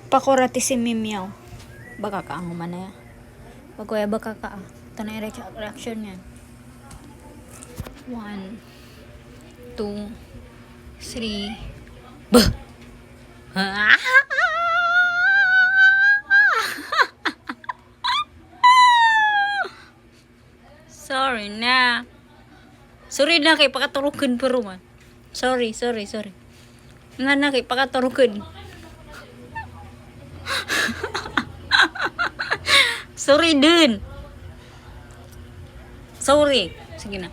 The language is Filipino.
Pakorati si meow. Baka ka ang humana ya. Pagkuya baka ka. Ito na yung reaction niya. 1, 2, 3. Bah! Sorry na. Sorry na kay pakaturukan pa ruman. Sorry. Nga na kay pakaturukan. Sorry din. Sorry. Sige na.